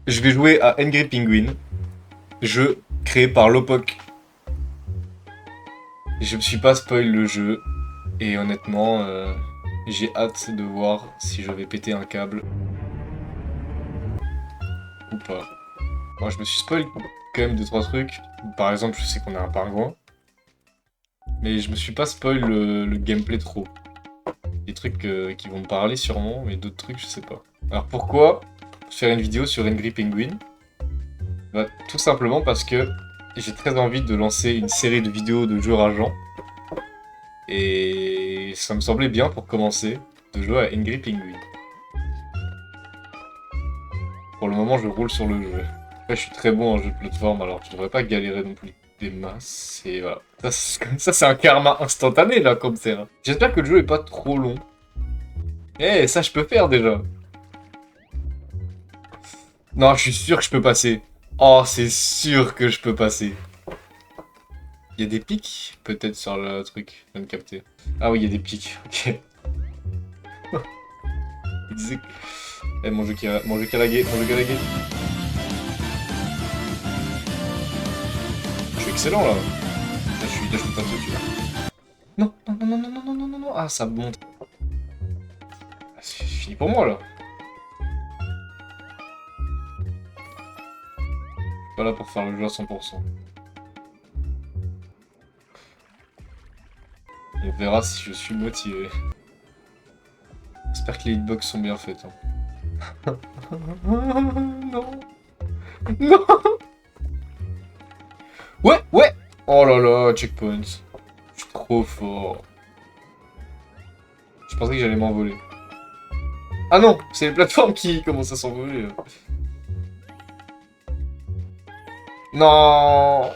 Je vais jouer à Angry Penguin, jeu créé par Lopok. Je me suis pas spoil le jeu, et honnêtement, j'ai hâte de voir si je vais péter un câble ou pas. Moi, je me suis spoil quand même 2-3 trucs. Par exemple, je sais qu'on a un pingouin, mais je me suis pas spoil le gameplay trop. Des trucs qui vont me parler sûrement, mais d'autres trucs, je sais pas. Alors pourquoi faire une vidéo sur Angry Penguin? Bah, tout simplement parce que j'ai très envie de lancer une série de vidéos de jeux rageants. Et ça me semblait bien pour commencer de jouer à Angry Penguin. Pour le moment, je roule sur le jeu. Après, je suis très bon en jeu de plateforme, alors je devrais pas galérer non plus des masses. Et voilà. Ça, c'est un karma instantané là, comme c'est. Hein. J'espère que le jeu est pas trop long. Eh, ça, je peux faire déjà. Non, je suis sûr que je peux passer. Oh, c'est sûr que je peux passer. Il y a des pics, peut-être, sur le truc. Je viens de capter. Ah oui, il y a des pics. Ok. Il disait que... Eh, mon jeu qui a lagué, mon jeu qui a lagué. Je suis excellent, là. Là, je peux passer dessus, là. Non, non, non, non, non, non, non, non, non, non. Ah, ça monte. Ah, c'est fini pour moi, là. Je suis pas là pour faire le jeu à 100%. On verra si je suis motivé. J'espère que les hitbox sont bien faites. Hein. Non. Non. Ouais, ouais. Oh là là, checkpoint. Je suis trop fort. Je pensais que j'allais m'envoler. Ah non, c'est les plateformes qui commencent à s'envoler. Non.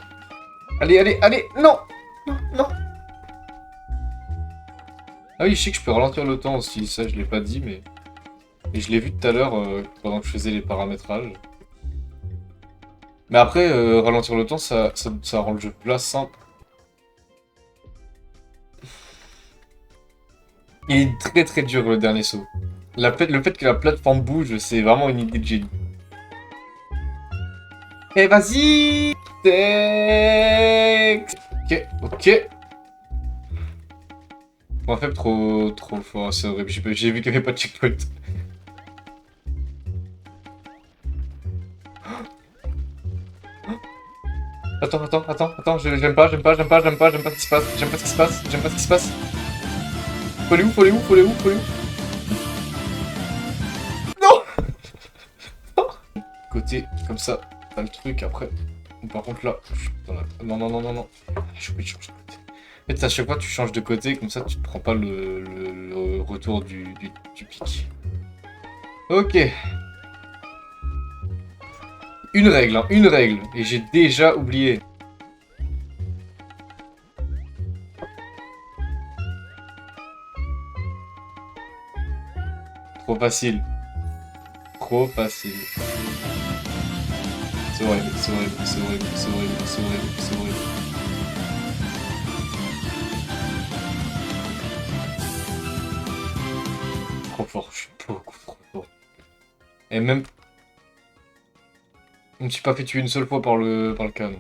Allez, allez, allez. Non. Non, non. Ah oui, je sais que je peux ralentir le temps aussi. Ça, je l'ai pas dit, mais... Et je l'ai vu tout à l'heure pendant que je faisais les paramétrages. Mais après, ralentir le temps, ça rend le jeu plus simple. Il est très très dur le dernier saut. Le fait que la plateforme bouge, c'est vraiment une idée de génie. Eh vas-y Tex. Ok, ok. Point faible, trop fort, c'est horrible. J'ai vu qu'il n'y avait pas de checkpoint. Attends, attends, attends, attends, j'aime pas, j'aime pas, j'aime pas, j'aime pas, j'aime pas ce qui se passe, j'aime pas ce qui se passe, j'aime pas ce qui se passe. Faut aller où, faut aller où, faut aller où, faut aller où? Non. Côté, comme ça, t'as le truc après. Par contre là, je suis dans la... Non, non, non, non, non. J'ai oublié de changer de côté. En fait, à chaque fois, tu changes de côté, comme ça, tu te prends pas le retour du pic. Ok. Une règle, hein, une règle. Et j'ai déjà oublié. Trop facile. Trop facile. C'est horrible, c'est horrible, c'est horrible, c'est horrible, c'est horrible, c'est horrible. Trop fort, je suis beaucoup trop fort. Et même... Je me suis pas fait tuer une seule fois par le canon.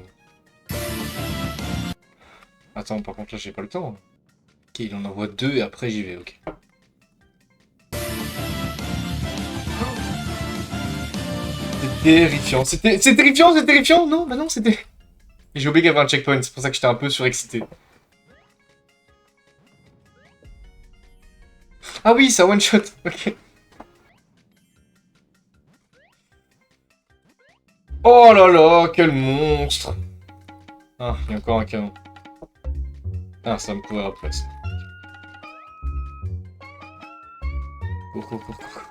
Attends, par contre là j'ai pas le temps. Ok, il en envoie deux et après j'y vais, ok. C'est terrifiant, c'est terrifiant, c'est terrifiant. Non, bah non, c'était... J'ai oublié qu'il y avait un checkpoint, c'est pour ça que j'étais un peu surexcité. Ah oui, ça one shot, ok. Oh là là, quel monstre. Ah, il y a encore un canon. Ah, ça me courait après ça. Cours, cours, cours, cours.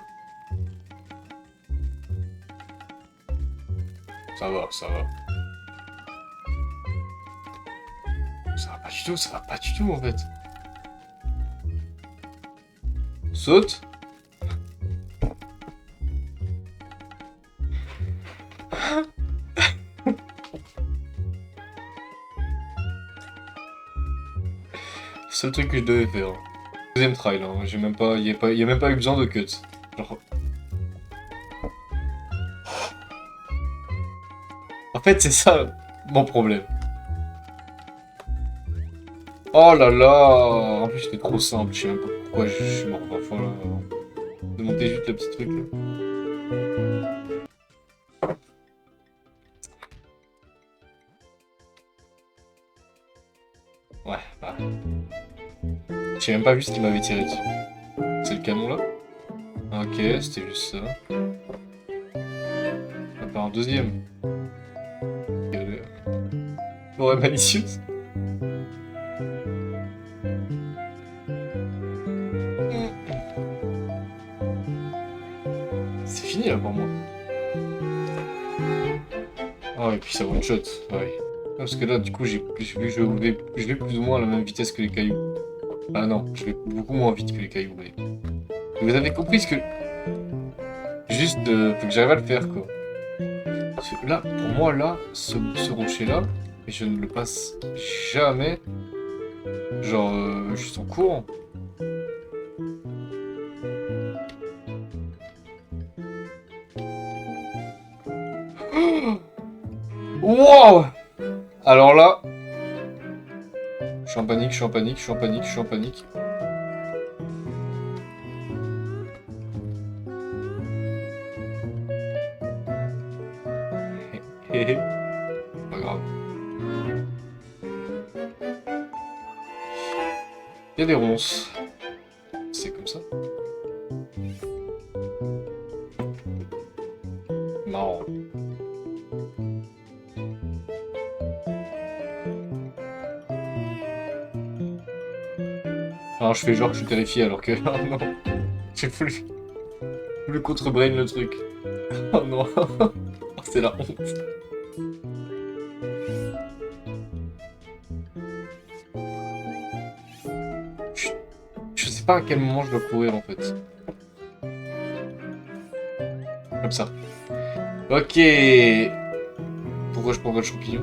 Ça va, ça va. Ça va pas du tout, ça va pas du tout en fait. Saute. C'est le truc que je devais faire. Deuxième try là, j'ai même pas, y a même pas eu besoin de cut. Genre... En fait, c'est ça mon problème. Oh là là. En plus, c'était trop simple. Je sais même pas pourquoi je suis mort 3 fois là. De monter juste le petit truc là. Ouais, bah. J'ai même pas vu ce qu'il m'avait tiré dessus. C'est le canon là? Ok, c'était juste ça. Ah, pas un deuxième. Ouais, malicieuse. C'est fini là pour moi. Ah, et puis ça one shot. Ouais. Parce que là, du coup, vu que je vais plus ou moins à la même vitesse que les cailloux. Ah non, je vais beaucoup moins vite que les cailloux. Mais... Vous avez compris ce que. Juste, faut que j'arrive à le faire quoi. Parce que là, pour moi, là, ce rocher-là, et je ne le passe jamais. Genre, juste en courant. Wow! Alors là, je suis en panique, je suis en panique, je suis en panique, je suis en panique. Pas grave. Il y a des ronces. C'est comme ça. Marrant. Alors je fais genre que je suis terrifié alors que... Oh non. J'ai voulu contre-brain le truc. Oh non. Oh, c'est la honte. Je sais pas à quel moment je dois courir en fait. Comme ça. Ok. Pourquoi je prends pas le champignon?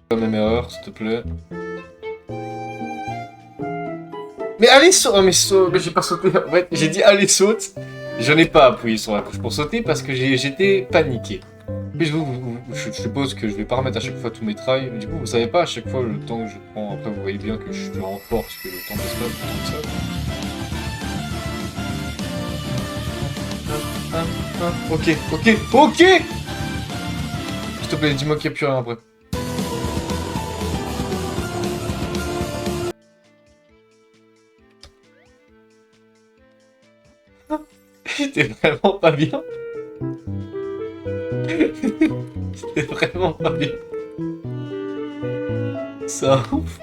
Pas même erreur, s'il te plaît. Mais allez, saute! Oh, mais j'ai pas sauté. En fait, j'ai dit allez, saute. Je n'ai pas appuyé sur la touche pour sauter parce que j'étais paniqué. Puis je suppose que je vais pas remettre à chaque fois tous mes trails. Du coup, vous savez pas à chaque fois le temps que je prends. Après, vous voyez bien que je suis en force, que le temps passe pas tout ça. Ok, ok, ok! S'il te plaît, dis-moi qu'il n'y a plus rien après. J'étais vraiment pas bien. J'étais vraiment pas bien. Ça ouf.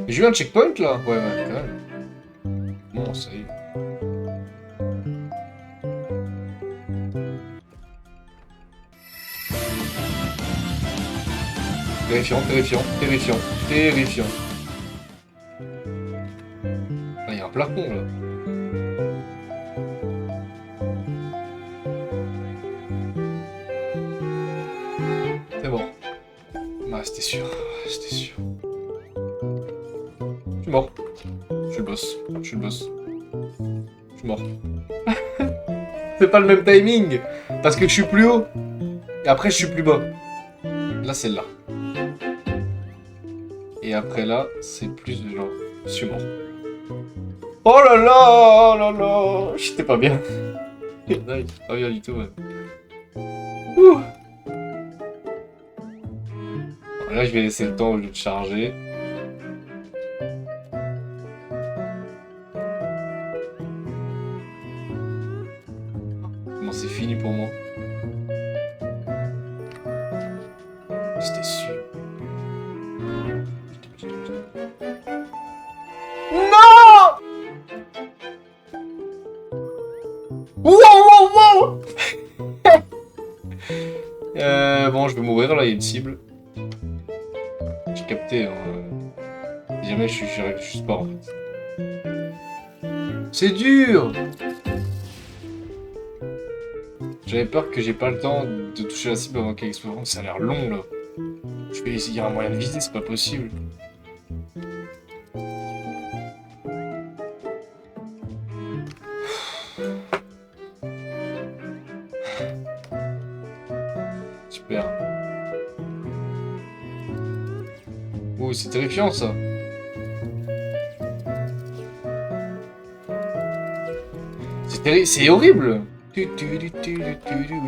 J'ai eu un checkpoint là? Ouais, ouais, quand même. Bon, ça y est. Terrifiant, terrifiant, terrifiant, terrifiant. Ah, il y a un plafond là. C'est bon. Ah, c'était sûr, c'était sûr. Je suis mort. Je suis le boss. Je suis le boss. Je suis mort. C'est pas le même timing. Parce que je suis plus haut. Et après, je suis plus bas. Là, c'est là. Et après là, c'est plus de genre, je suis mort. Oh là là, oh là là, j'étais pas bien. Non, j'étais pas bien du tout, ouais. Ouh. Alors là, je vais laisser le temps au jeu de charger. Comment c'est fini pour moi? C'était sûr. Non! Wow, wow, wow! Bon, je vais mourir là, il y a une cible. J'ai capté. Hein. Si jamais je suis pas en fait. C'est dur! J'avais peur que j'ai pas le temps de toucher la cible avant qu'elle explose. Ça a l'air long là. Je vais essayer un moyen de viser, c'est pas possible. Super. Oh, c'est terrifiant ça. C'est horrible. Oui,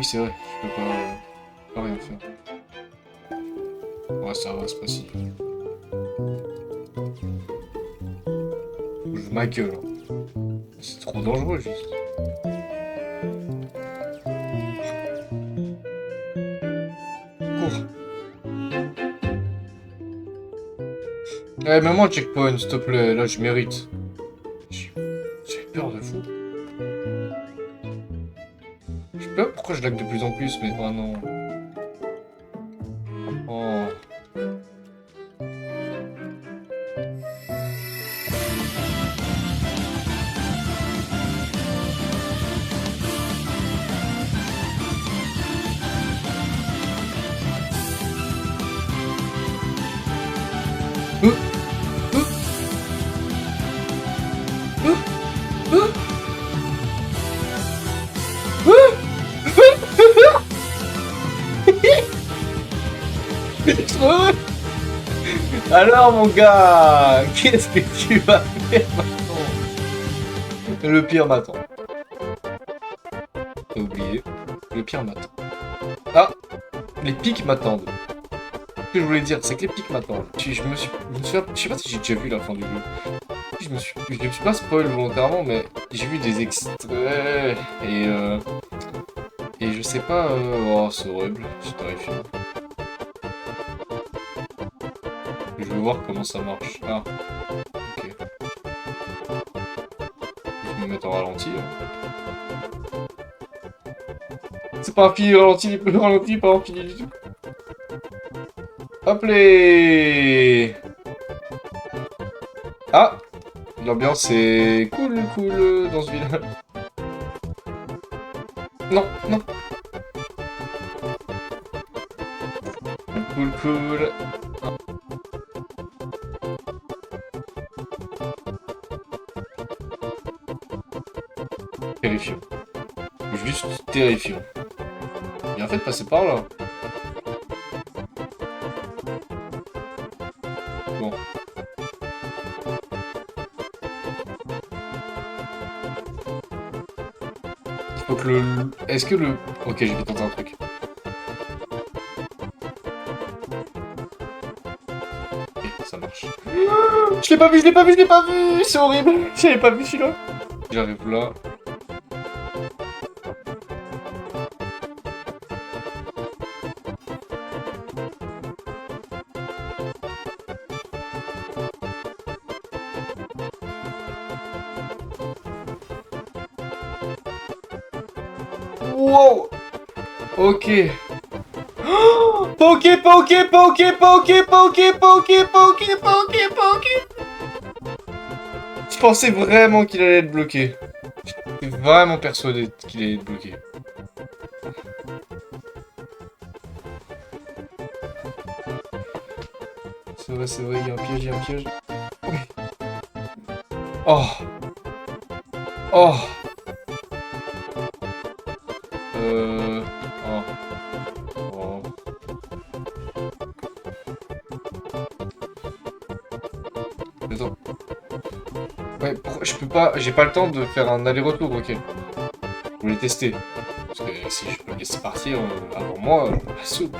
c'est vrai. Je peux pas rien faire. Ouais, ça va, c'est pas si. Je joue ma gueule. C'est trop dangereux, juste. Cours. Eh, mets-moi un checkpoint, s'il te plaît. Là, je mérite. J'ai peur de fou. Je sais pas pourquoi je lag de plus en plus, mais oh non. Oh. Alors mon gars, qu'est-ce que tu vas faire maintenant? Le pire m'attend. T'as oublié. Le pire m'attend. Ah, les pics m'attendent. Ce que je voulais dire, c'est que les pics m'attendent. Je sais pas si j'ai déjà vu la fin du jeu. Je me suis pas spoil volontairement, mais j'ai vu des extraits et je sais pas. Oh, c'est horrible, c'est terrifiant. Je veux voir comment ça marche. Ah, ok. Je vais me mettre en ralenti. Hein. C'est pas infini, le ralenti, pas infini du tout. Hop les. Ah, l'ambiance est cool dans ce village. Non, non. Cool. Terrifiant. Juste terrifiant. Et en fait, passer par là. Bon. Il faut que le... Est-ce que le... Ok, je vais tenter un truc. Ok, ça marche. Je l'ai pas vu. C'est horrible. J'avais pas vu celui-là. J'arrive là. Wow. Ok. Poké. Je pensais vraiment qu'il allait être bloqué. J'étais vraiment persuadé qu'il allait être bloqué. C'est vrai, il y a un piège. Oui. Oh. Oh. Oh. Attends. Ouais, je peux pas... J'ai pas le temps de faire un aller-retour, ok. Je voulais tester. Parce que si je peux le laisser partir avant moi, je la soupe.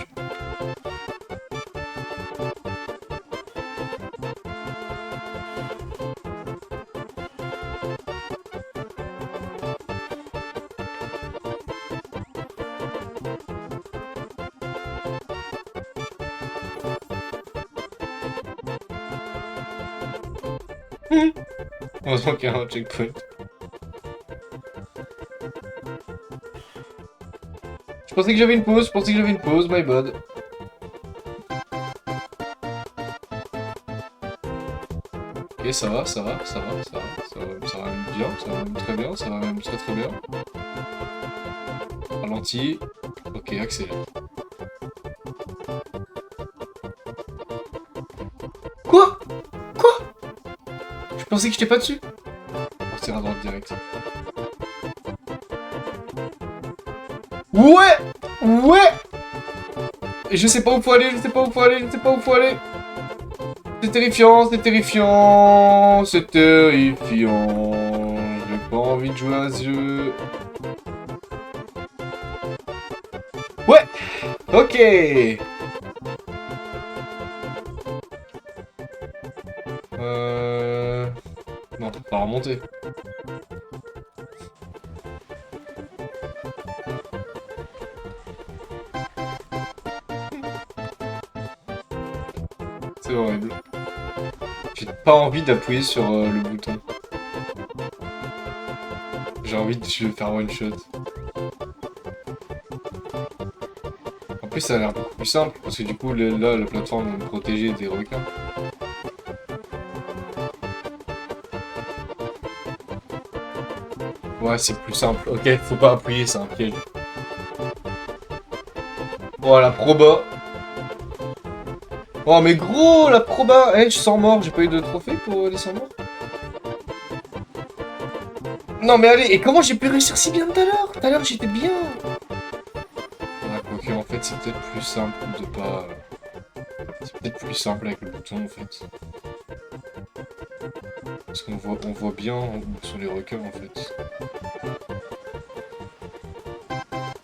Heureusement qu'il y a un checkpoint. Je pensais que j'avais une pause, my bad. Ok, ça va, ça va, ça va, ça va, ça va même bien, ça va même très bien, ça va même très très bien. Ralenti. Ok, accélère. Quoi? Quoi? Je pensais que j'étais pas dessus. Partir à droite direct. Ouais! Ouais! Et je sais pas où faut aller, je sais pas où faut aller, je sais pas où faut aller. C'est terrifiant, c'est terrifiant, c'est terrifiant. J'ai pas envie de jouer à ce jeu. Ouais! Ok! Non, pas remonter. C'est horrible. J'ai pas envie d'appuyer sur le bouton. J'ai envie de faire one shot. En plus, ça a l'air beaucoup plus simple, parce que du coup, là, la plateforme va me protéger des requins. Ouais, c'est plus simple. Ok, faut pas appuyer, c'est un piège. Voilà, proba. Oh, mais gros, la proba. Eh, je sens mort, j'ai pas eu de trophée pour les 100 morts. Non, mais allez, et comment j'ai pu réussir si bien tout à l'heure? Tout à l'heure, j'étais bien. Ouais, quoique, en fait, c'est peut-être plus simple de pas... C'est peut-être plus simple avec le bouton, en fait. Parce qu'on voit bien où sont les requins, en fait.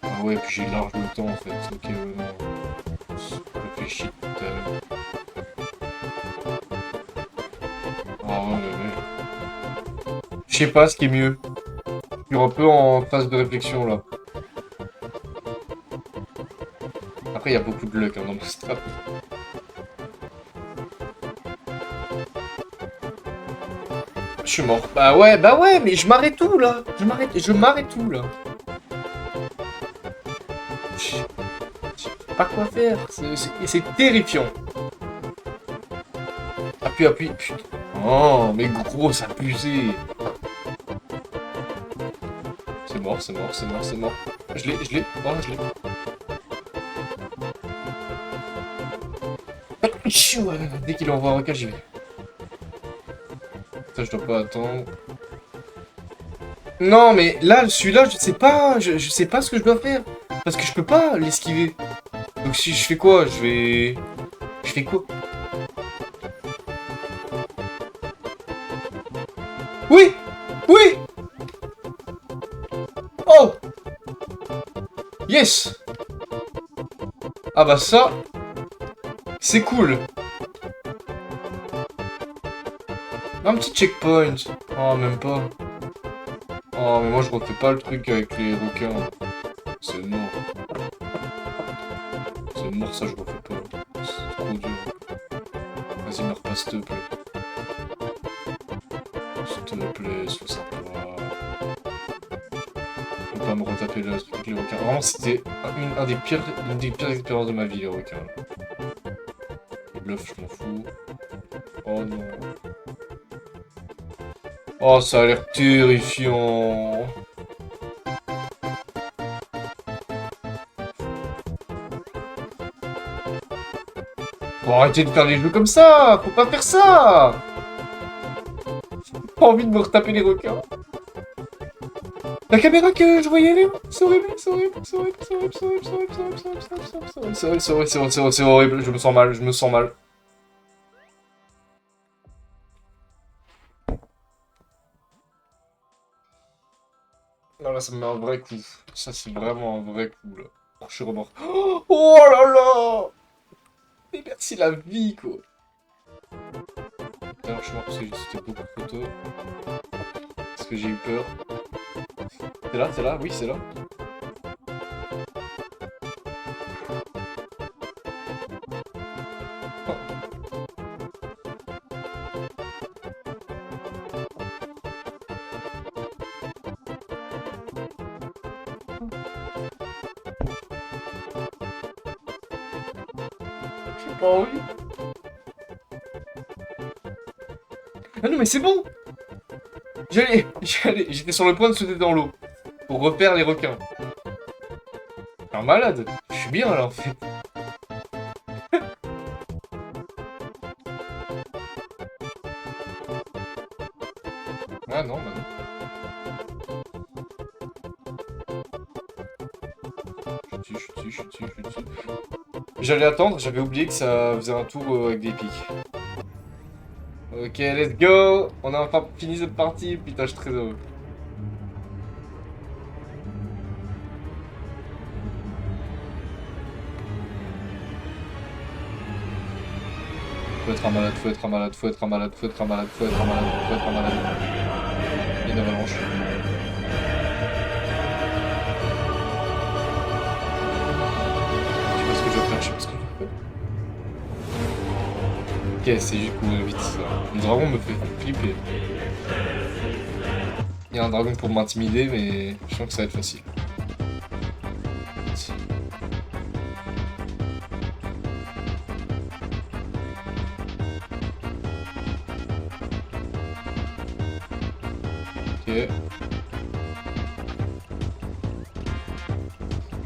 Ah ouais, puis j'ai large le temps, en fait. Ok, ouais, non. Je réfléchis tout à l'heure. Ah ouais, ouais. Je sais pas ce qui est mieux. Je suis un peu en phase de réflexion, là. Après, il y a beaucoup de luck hein, dans le strap. Je suis mort. Bah ouais, mais je m'arrête tout, là. Je m'arrête tout, là. Je sais pas quoi faire. C'est terrifiant. Appuie, appuie. Putain. Oh, mais gros, ça a abusé. C'est mort, c'est mort, c'est mort, c'est mort. Je l'ai. Oh, je l'ai. Chou, dès qu'il envoie un recal, j'y vais. Ça, je dois pas attendre. Non, mais là, celui-là, je sais pas. Je sais pas ce que je dois faire. Parce que je peux pas l'esquiver. Donc si je fais quoi? Je fais quoi? Oui! Oui! Oh! Yes! Ah bah ça, c'est cool. Un petit checkpoint. Oh, même pas. Oh, mais moi je refais pas le truc avec les requins. C'est mort. C'est mort, ça je refais pas. C'est trop dur. Vas-y, meurs pas, s'il te plaît. S'il te plaît, sois sympa. Faut pas me retaper là avec les requins. Vraiment, c'était une des pires expériences de ma vie, les requins. Le bluff, je m'en fous. Oh non. Oh, ça a l'air terrifiant. Faut arrêter de faire des jeux comme ça. Faut pas faire ça. J'ai pas envie de me retaper les requins. La caméra que je voyais aller, c'est horrible, c'est horrible, c'est horrible, c'est horrible, c'est horrible, c'est horrible, c'est horrible, c'est horrible, c'est horrible, c'est horrible, c'est horrible, c'est horrible, c'est horrible, c'est horrible, c'est horrible, je me sens mal, je me sens mal. Non, là, ça me met un vrai coup. Ça, c'est vraiment un vrai coup, là. Oh, je suis remords. Oh là là! Mais merci la vie, quoi. D'ailleurs, je suis mort parce que c'était beaucoup trop tôt. Parce que j'ai eu peur. C'est là, oui, c'est là. J'ai pas envie. Ah non, mais c'est bon! J'étais sur le point de sauter dans l'eau. Pour repérer les requins. Un malade. Je suis bien, là, en fait. Ah non, bah non. Je suis dessus, je suis dessus, je suis dessus. J'allais attendre, j'avais oublié que ça faisait un tour avec des pics. Ok, let's go! On a enfin fini cette partie, putain, je suis très heureux. Faut être un malade, faut être un malade, faut être un malade, faut être un malade, faut être un malade, faut être un malade. Il y a une avalanche. Je sais pas ce que je vais faire, je sais pas ce que je vais faire. Ok, c'est juste courir vite, ça. Le dragon me fait flipper. Il y a un dragon pour m'intimider, mais je sens que ça va être facile. Ok.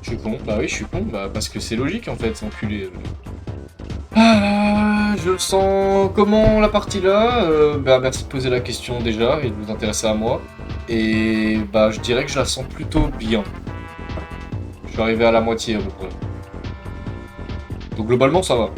Je suis con. Bah oui, je suis con. Bah parce que c'est logique en fait, enculé. Ah, je le sens comment la partie là bah merci de poser la question déjà et de vous intéresser à moi. Et bah je dirais que je la sens plutôt bien. Je suis arrivé à la moitié à peu près. Donc globalement ça va.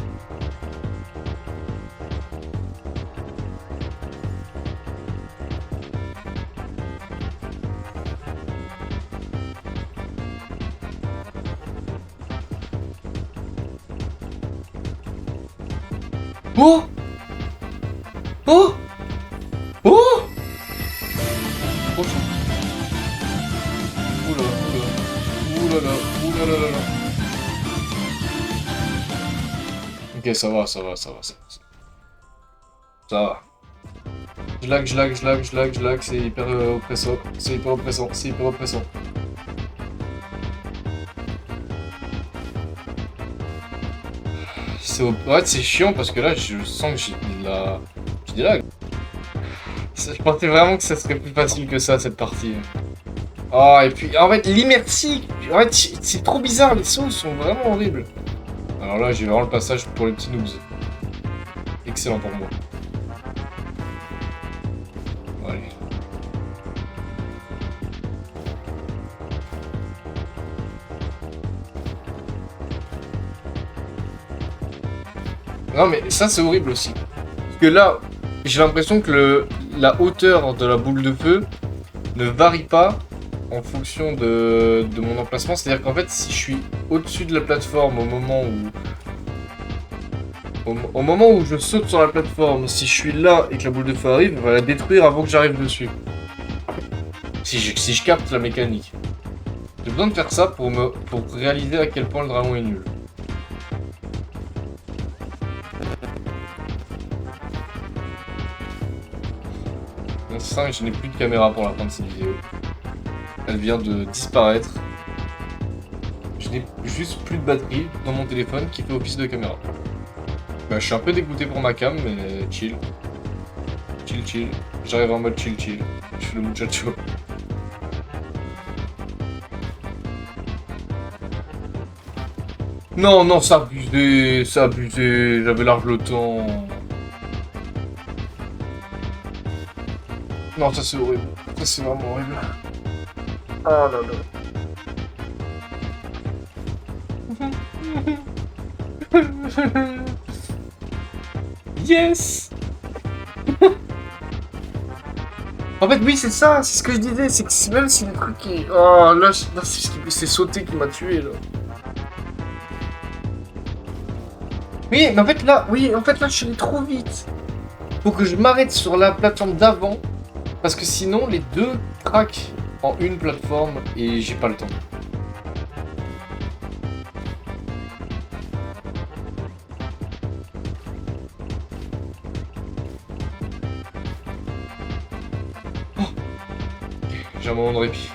Oh! Oh! Oh! Oh, oula, oula, oulala, oulala, là. Ok, ça va, ça va, ça va, ça va. Ça va. Je lag, c'est hyper oppressant, c'est hyper oppressant, c'est hyper oppressant. Ouais, c'est chiant parce que là, je sens que j'ai de la... J'ai des lags. Je pensais vraiment que ça serait plus facile que ça, cette partie. Oh, et puis, en fait, l'immersive, en fait, c'est trop bizarre, les sauts sont vraiment horribles. Alors là, j'ai vraiment le passage pour les petits noobs. Excellent pour moi. Allez. Non, mais ça, c'est horrible aussi. Parce que là, j'ai l'impression que la hauteur de la boule de feu ne varie pas en fonction de mon emplacement. C'est-à-dire qu'en fait, si je suis au-dessus de la plateforme au moment où je saute sur la plateforme, si je suis là et que la boule de feu arrive, elle va la détruire avant que j'arrive dessus. Si je capte la mécanique. J'ai besoin de faire ça pour réaliser à quel point le dragon est nul. C'est ça, je n'ai plus de caméra pour la fin de cette vidéo. Elle vient de disparaître. Je n'ai juste plus de batterie dans mon téléphone qui fait office de caméra. Bah, je suis un peu dégoûté pour ma cam, mais chill. Chill, chill. J'arrive en mode chill, chill. Je suis le muchacho. Non, non, ça abusé, ça abusé. J'avais large le temps. Non, ça c'est horrible. Ça c'est vraiment horrible. Oh là là. Yes. En fait, oui, c'est ça, c'est ce que je disais, c'est que même si le truc qui... Oh, là c'est sauté qui m'a tué, là. Oui, mais en fait, là, je suis allé trop vite. Faut que je m'arrête sur la plateforme d'avant, parce que sinon, les deux craquent en une plateforme, et j'ai pas le temps. J'ai un moment de répit.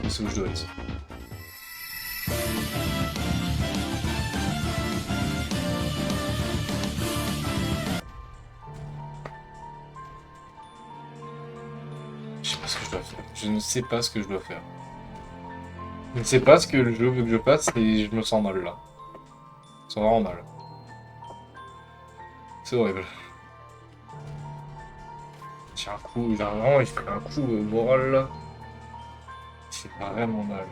C'est où je dois être. ce que je dois faire. Je ne sais pas ce que je dois faire. Je ne sais pas ce que le jeu veut que je fasse et je me sens mal là. Je me sens vraiment mal. C'est horrible. J'ai un coup, j'ai vraiment, il fait un coup moral là. C'est vraiment mal.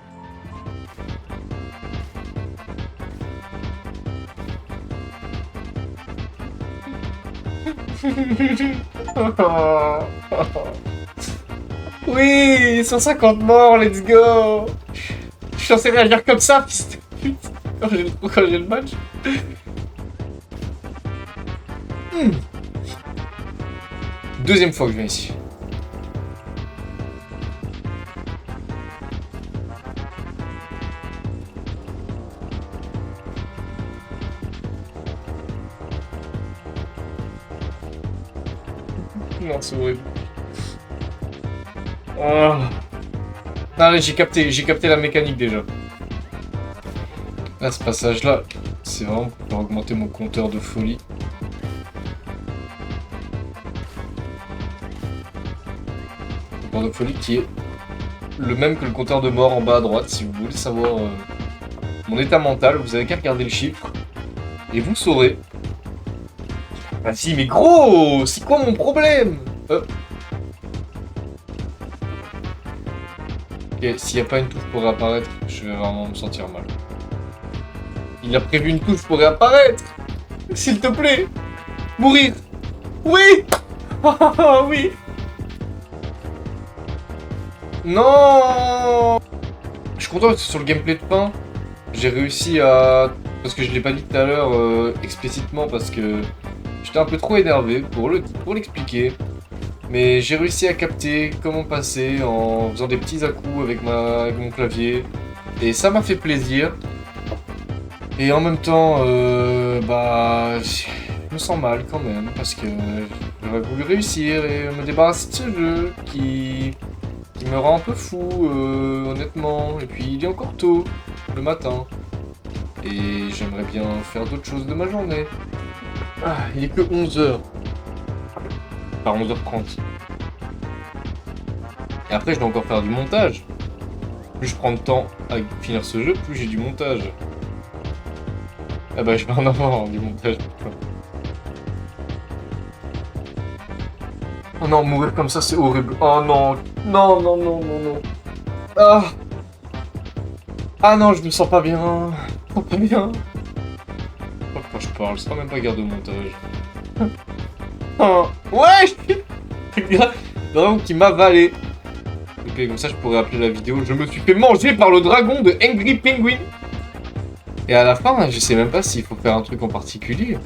Oui, 150 morts, let's go. Je suis censé réagir comme ça, fils de pute, quand j'ai le match. Deuxième fois que je viens ici. Non, c'est horrible. Oh. Allez, j'ai capté la mécanique déjà. Là, ce passage-là, c'est vraiment pour augmenter mon compteur de folie. Le compteur de folie qui est le même que le compteur de mort en bas à droite. Si vous voulez savoir mon état mental, vous avez qu'à regarder le chiffre. Et vous saurez. Ah si, mais gros, c'est quoi mon problème? Ok, s'il n'y a pas une touche pour réapparaître, je vais vraiment me sentir mal. Il a prévu une touche pour réapparaître. S'il te plaît. Mourir. Oui. Oui. Non. Je suis content parce que sur le gameplay de fin, j'ai réussi à... Parce que je l'ai pas dit tout à l'heure explicitement parce que j'étais un peu trop énervé pour l'expliquer. Mais j'ai réussi à capter comment passer en faisant des petits à-coups avec mon clavier. Et ça m'a fait plaisir. Et en même temps, bah, je me sens mal quand même, parce que j'aurais voulu réussir et me débarrasser de ce jeu qui me rend un peu fou, honnêtement. Et puis il est encore tôt, le matin. Et j'aimerais bien faire d'autres choses de ma journée. Ah, il est que 11h. Enfin, 11h30. Et après, je dois encore faire du montage. Plus je prends de temps à finir ce jeu, plus j'ai du montage. Ah bah je vais en avoir du montage. Oh non, mourir comme ça c'est horrible. Oh non, non, non, non, non, non. Ah. Ah non, je me sens pas bien. Je me sens pas bien. Pourquoi je parle, c'est même pas garde au montage. Oh. Ouais. Vraiment qui m'a avalé. Ok, comme ça je pourrais appeler la vidéo. Je me suis fait manger par le dragon de Angry Penguin. Et à la fin, je sais même pas s'il faut faire un truc en particulier.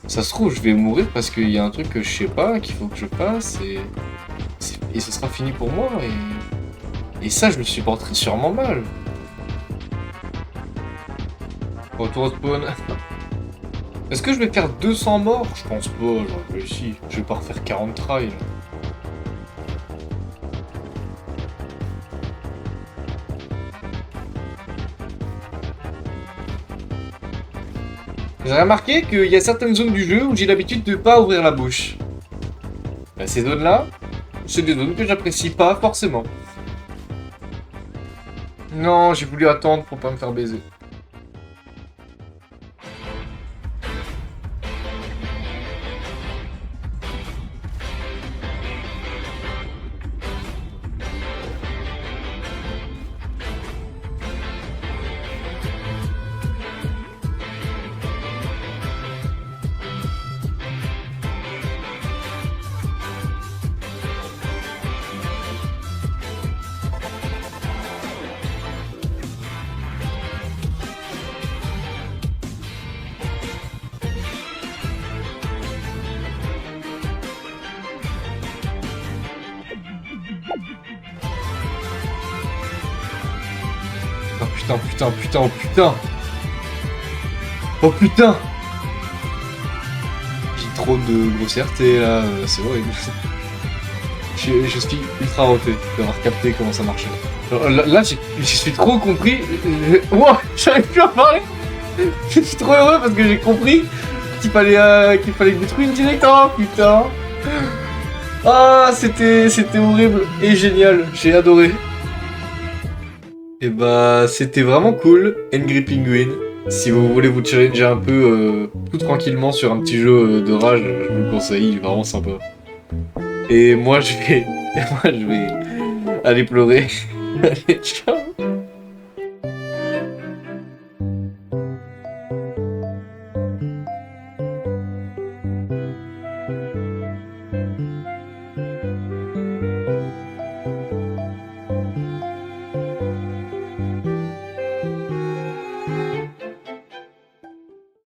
Ça se trouve, je vais mourir parce qu'il y a un truc que je sais pas, qu'il faut que je fasse, et ce sera fini pour moi, et ça, je me supporterai sûrement mal. Retour au spawn. Est-ce que je vais faire 200 morts? Je pense pas, j'aurais réussi. Je vais pas refaire 40 tries, là. Vous avez remarqué qu'il y a certaines zones du jeu où j'ai l'habitude de pas ouvrir la bouche. Bah, ces zones-là, c'est des zones que j'apprécie pas forcément. Non, j'ai voulu attendre pour pas me faire baiser. Oh putain, putain, putain, oh putain. Oh putain. J'ai trop de grossièreté là, c'est horrible. Je suis ultra roté d'avoir capté comment ça marchait. Là, je suis trop compris. Wow, j'arrive plus à parler. Je suis trop heureux parce que j'ai compris qu'il fallait détruire une direct. Oh putain. Ah, c'était horrible et génial, j'ai adoré. Et bah, c'était vraiment cool, Angry Penguin. Si vous voulez vous challenger un peu tout tranquillement sur un petit jeu de rage, je vous le conseille, il est vraiment sympa. Et moi, je vais aller pleurer. Allez, ciao.